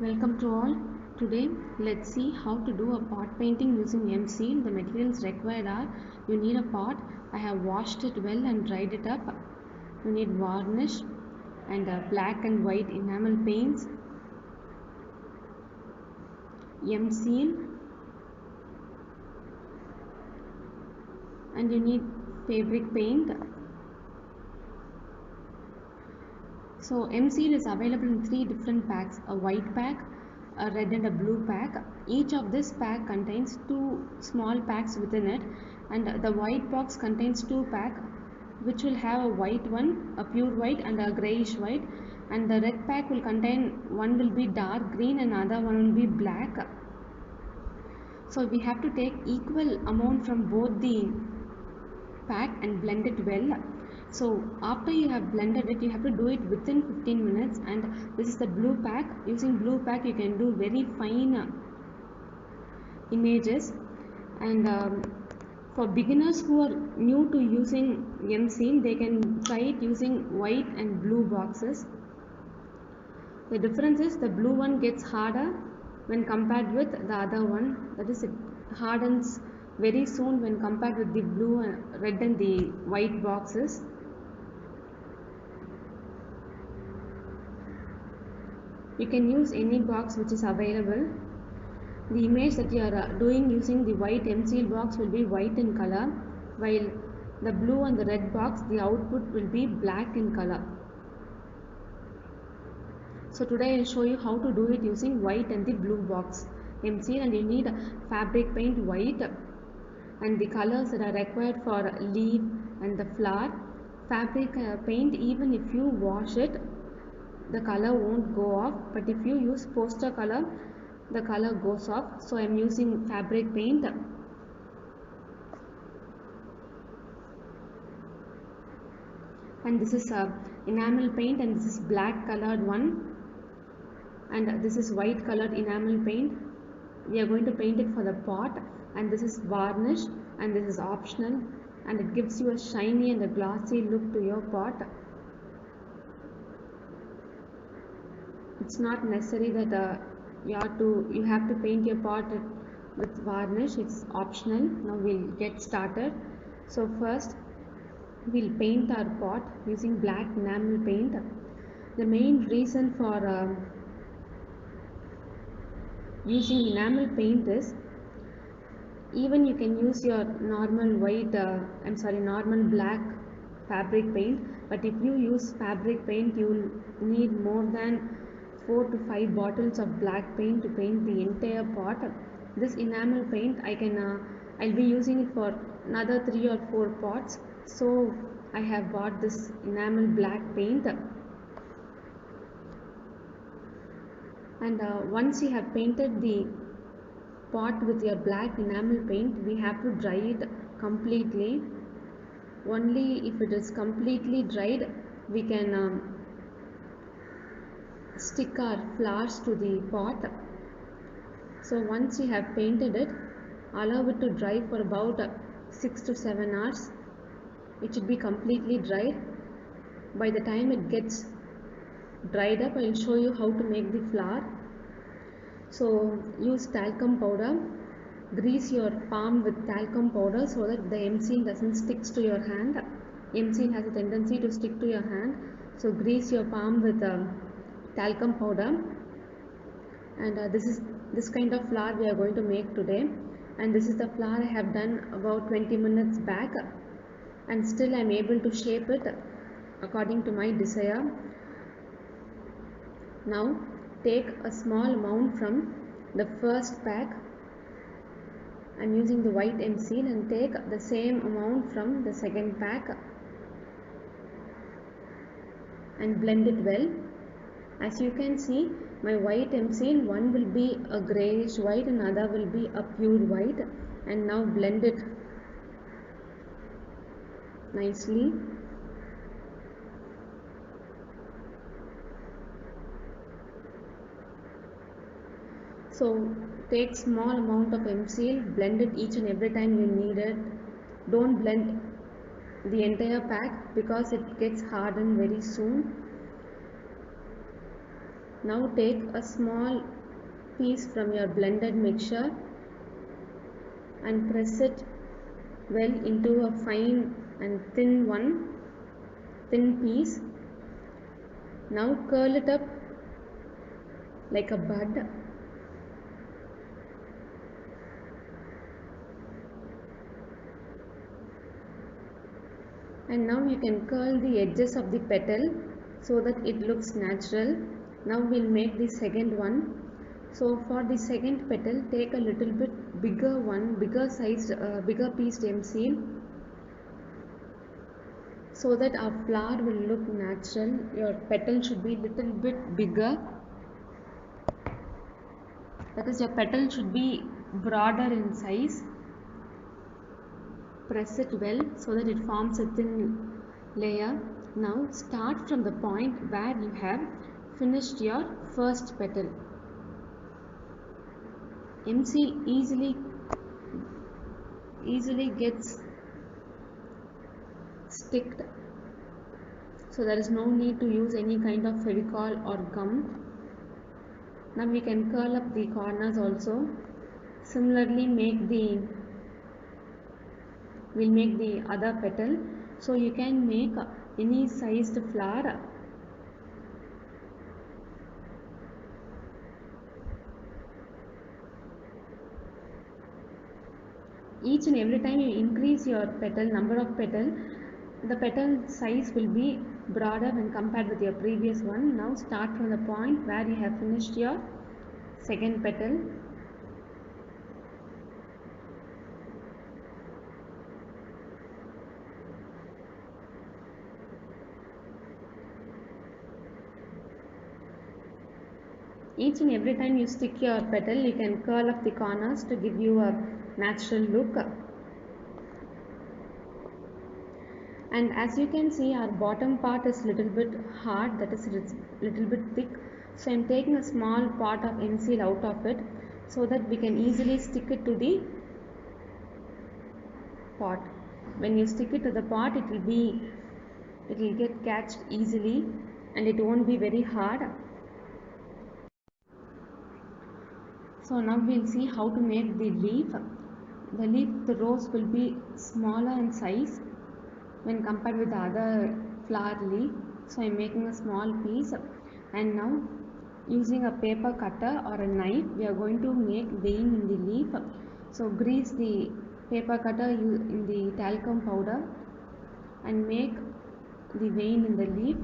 Welcome to all. Today let's see how to do a pot painting using MSeal. The materials required are: you need a pot. I have washed it well and dried it up. You need varnish and black and white enamel paints, MSeal, and you need fabric paint. So MSeal is available in 3 different packs: a white pack, a red and a blue pack. Each of this pack contains 2 small packs within it, and the white box contains 2 packs which will have a white one, a pure white and a grayish white, and the red pack will contain one will be dark green and other one will be black. So we have to take equal amount from both the pack and blend it well. So after you have blended it, you have to do it within 15 minutes. And this is the blue pack. Using blue pack you can do very fine images. And for beginners who are new to using MSeal, they can try it using white and blue boxes. The difference is the blue one gets harder when compared with the other one. That is, it hardens very soon when compared with the blue, red and the white boxes. You can use any box which is available. The image that you are doing using the white MSeal box will be white in color, while the blue and the red box, the output will be black in color. So today I will show you how to do it using white and the blue box MSeal. And you need fabric paint white and the colors that are required for leaf and the flower. Fabric paint, even if you wash it, the color won't go off, but if you use poster color, the color goes off. So I am using fabric paint. And this is enamel paint, and this is black colored one, and this is white colored enamel paint. We are going to paint it for the pot. And this is varnish, and this is optional, and it gives you a shiny and a glossy look to your pot. It's not necessary that you have to paint your pot with varnish. It's optional. Now we'll get started. So first we'll paint our pot using black enamel paint. The main reason for using enamel paint is, even you can use your normal normal black fabric paint, but if you use fabric paint, you will need more than 4 to 5 bottles of black paint to paint the entire pot. This enamel paint I'll be using it for another 3 or 4 pots, so I have bought this enamel black paint. And once you have painted the pot with your black enamel paint, we have to dry it completely. Only if it is completely dried, we can stick our flowers to the pot. So once you have painted it, allow it to dry for about 6 to 7 hours. It should be completely dried. By the time it gets dried up, I will show you how to make the flower. So use talcum powder. Grease your palm with talcum powder so that the MSeal doesn't stick to your hand. MSeal has a tendency to stick to your hand, so grease your palm with talcum powder. And this kind of flower we are going to make today. And this is the flower I have done about 20 minutes back, and still I am able to shape it according to my desire. Now take a small amount from the first pack. I am using the white MSeal, and take the same amount from the second pack and blend it well. As you can see, my white MSeal, one will be a grayish white and other will be a pure white. And now blend it nicely. So take small amount of MSeal, blend it each and every time you need it. Don't blend the entire pack because it gets hardened very soon. Now take a small piece from your blended mixture and press it well into a fine and thin piece. Now curl it up like a bud. And now you can curl the edges of the petal so that it looks natural. Now we'll make the second one. So for the second petal, take a little bit bigger one, bigger pieced MSeal, so that our flower will look natural. Your petal should be little bit bigger. That is, your petal should be broader in size. Press it well so that it forms a thin layer. Now start from the point where you have finished your first petal. MSeal easily gets sticked, so there is no need to use any kind of fevicol or gum. Now we can curl up the corners also. Similarly we'll make the other petal. So you can make any sized flower. Each and every time you increase your number of petal, the petal size will be broader when compared with your previous one. Now start from the point where you have finished your second petal. Each and every time you stick your petal, you can curl up the corners to give you a natural look. And as you can see, our bottom part is little bit hard, that is little bit thick. So I am taking a small part of MSeal out of it so that we can easily stick it to the pot. When you stick it to the pot, it will get catched easily and it won't be very hard. So now we'll see how to make the leaf. The rose will be smaller in size when compared with the other flower leaf. So I'm making a small piece, and now using a paper cutter or a knife, we are going to make vein in the leaf. So grease the paper cutter in the talcum powder and make the vein in the leaf.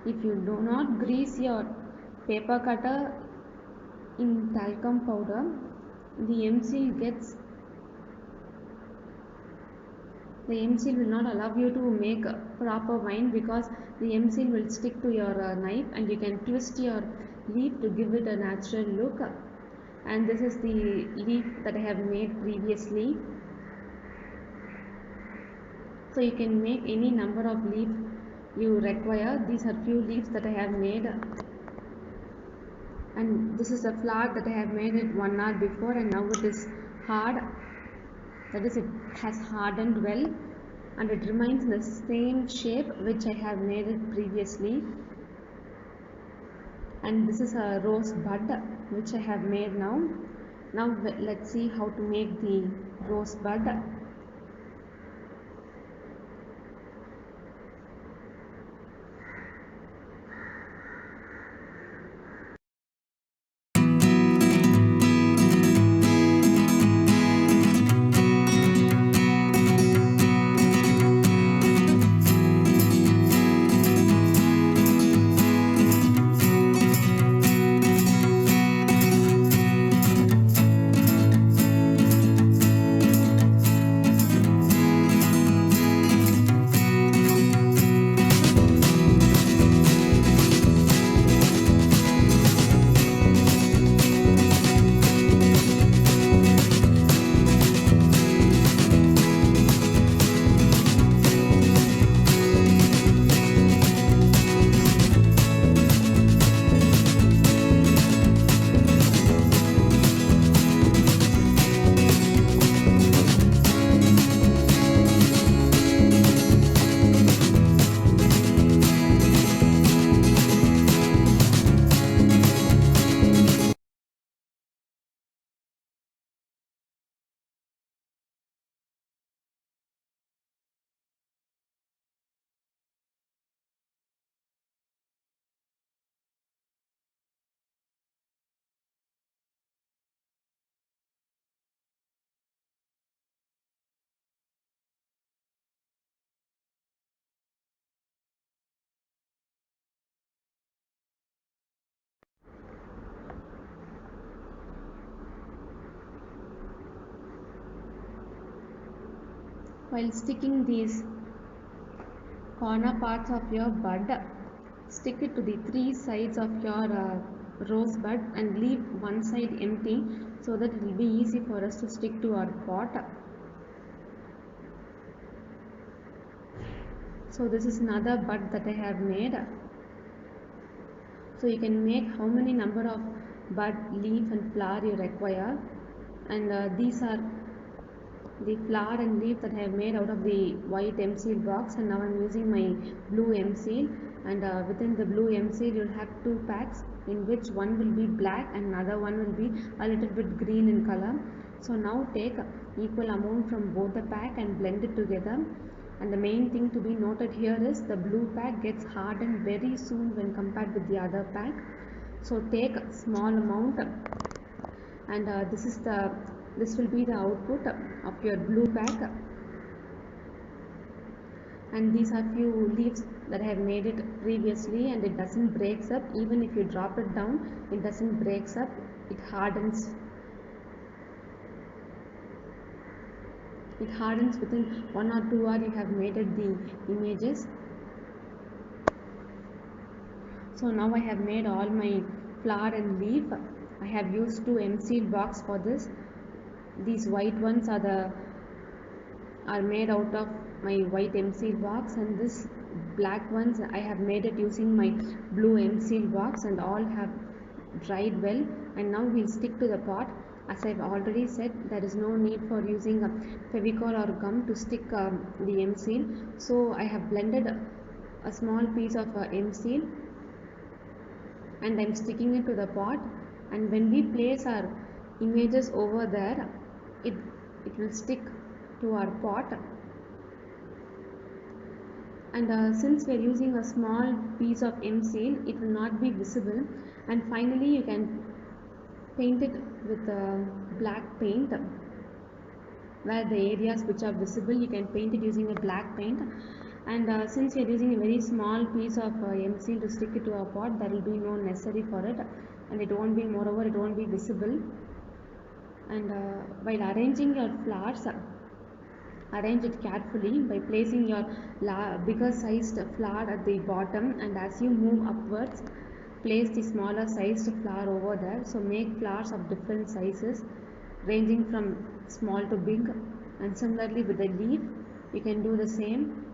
If you do not grease your paper cutter in talcum powder, the MSeal will not allow you to make a proper vine, because the MSeal will stick to your knife and you can twist your leaf to give it a natural look. And this is the leaf that I have made previously. So you can make any number of leaves you require. These are few leaves that I have made, and this is a flower that I have made it 1 hour before, and now it is hard, that is, it has hardened well and it remains in the same shape which I have made it previously. And this is a rose bud which I have made now. Now let's see how to make the rose bud. While sticking these corner parts of your bud, stick it to the three sides of your rose bud and leave one side empty so that it will be easy for us to stick to our pot. So this is another bud that I have made. So you can make how many number of bud, leaf and flower you require, and these are the flower and leaf that I have made out of the white MSeal box, and now I am using my blue MSeal, and within the blue MSeal you will have two packs in which one will be black and another one will be a little bit green in color. So now take equal amount from both the pack and blend it together. And the main thing to be noted here is the blue pack gets hardened very soon when compared with the other pack. So take a small amount, and this will be the output of your blue pack. And these are few leaves that I have made it previously, and it doesn't breaks up. Even if you drop it down, it doesn't breaks up, it hardens. It hardens within 1 or 2 hours you have made it the images. So now I have made all my flower and leaf. I have used 2 MSeal box for this. These white ones are made out of my white MSeal box, and this black ones I have made it using my blue MSeal box, and all have dried well. And now we'll stick to the pot. As I've already said, there is no need for using a Fevicol or gum to stick the MSeal. So I have blended a small piece of MSeal and I'm sticking it to the pot, and when we place our images over there, it will stick to our pot. And since we are using a small piece of MSeal, it will not be visible. And finally you can paint it with black paint. Where the areas which are visible, you can paint it using a black paint. And since we are using a very small piece of MSeal to stick it to our pot, there will be no necessary for it, and it won't be, moreover it won't be visible. And while arranging your flowers, arrange it carefully by placing your bigger sized flower at the bottom, and as you move upwards, place the smaller sized flower over there. So make flowers of different sizes ranging from small to big, and similarly with the leaf you can do the same.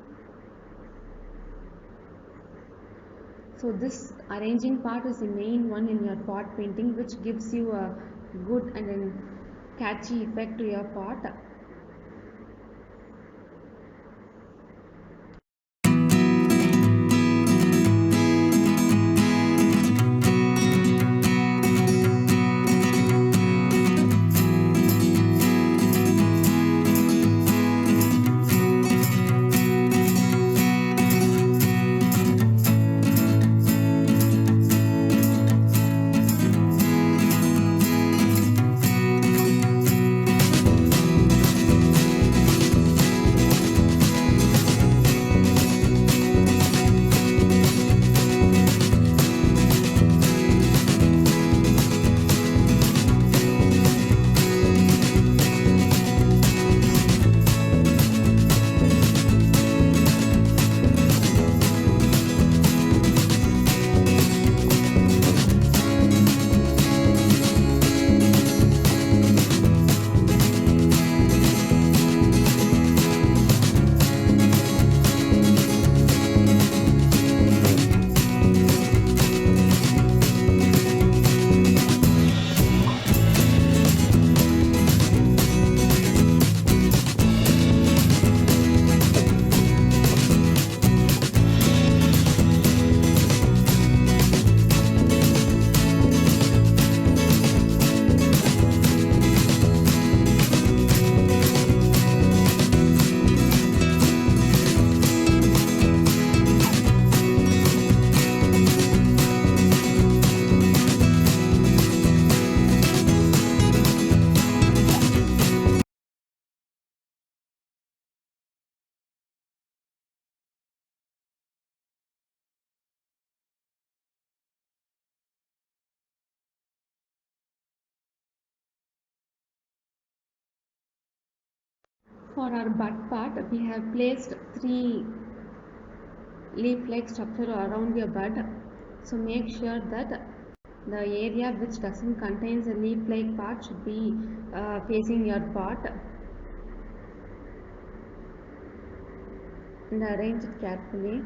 So this arranging part is the main one in your pot painting, which gives you a good and a catchy effect to your pot. For our bud part, we have placed 3 leaf-like structure around your bud. So make sure that the area which doesn't contain the leaf-like part should be facing your pot, and arrange it carefully.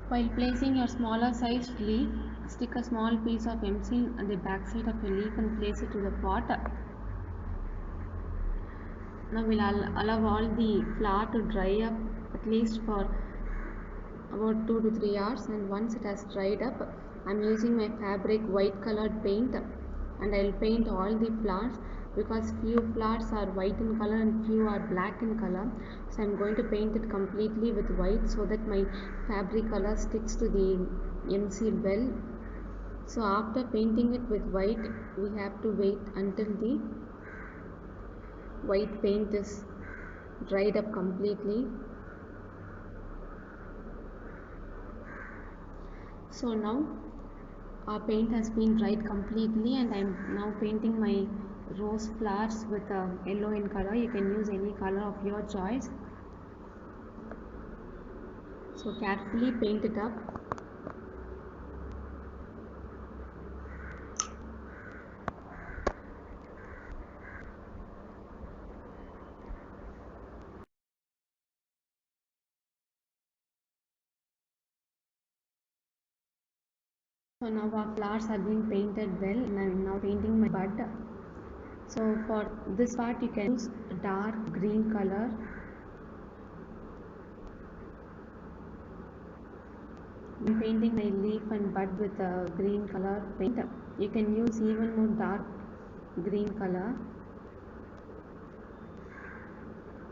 While placing your smaller sized leaf, stick a small piece of MSeal on the back side of your leaf and place it to the pot. Now we'll allow all the flour to dry up at least for about 2 to 3 hours, and once it has dried up, I'm using my fabric white colored paint, and I'll paint all the flowers because few flowers are white in color and few are black in color. So I'm going to paint it completely with white so that my fabric color sticks to the MSeal well. So after painting it with white, we have to wait until the white paint is dried up completely. So now our paint has been dried completely, and I'm now painting my rose flowers with yellow in color. You can use any color of your choice. So carefully paint it up. So now our flowers are being painted well, and I'm now painting my bud. So for this part you can use dark green color. I'm painting my leaf and bud with a green color paint. You can use even more dark green color.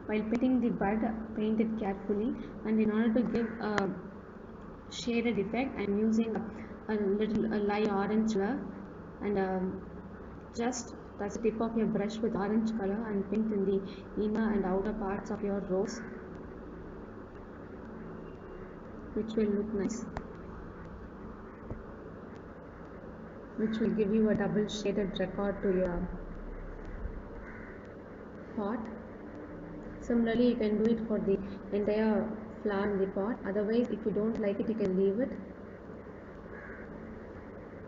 While painting the bud, paint it carefully, and in order to give a shaded effect, I am using a light orange color, and just touch the tip of your brush with orange color and paint in the inner and outer parts of your rose, which will look nice, which will give you a double shaded record to your pot. Similarly, you can do it for the entire flower in the pot. Otherwise, if you don't like it, you can leave it.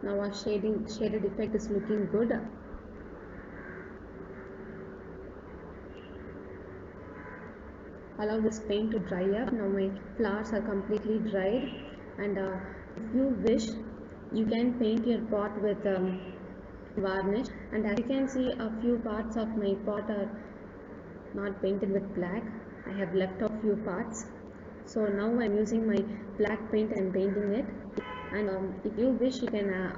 Now our shaded effect is looking good. Allow this paint to dry up. Now my flowers are completely dried, and if you wish, you can paint your pot with varnish. And as you can see, a few parts of my pot are not painted with black. I have left off few parts. So now I'm using my black paint and painting it. And if you wish, you can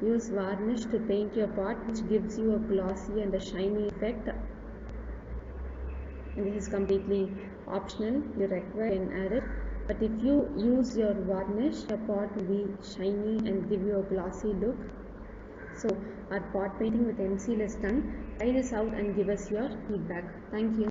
use varnish to paint your pot, which gives you a glossy and a shiny effect. And this is completely optional. You require, you can add it. But if you use your varnish, your pot will be shiny and give you a glossy look. So our pot painting with MSeal is done. Try this out and give us your feedback. Thank you.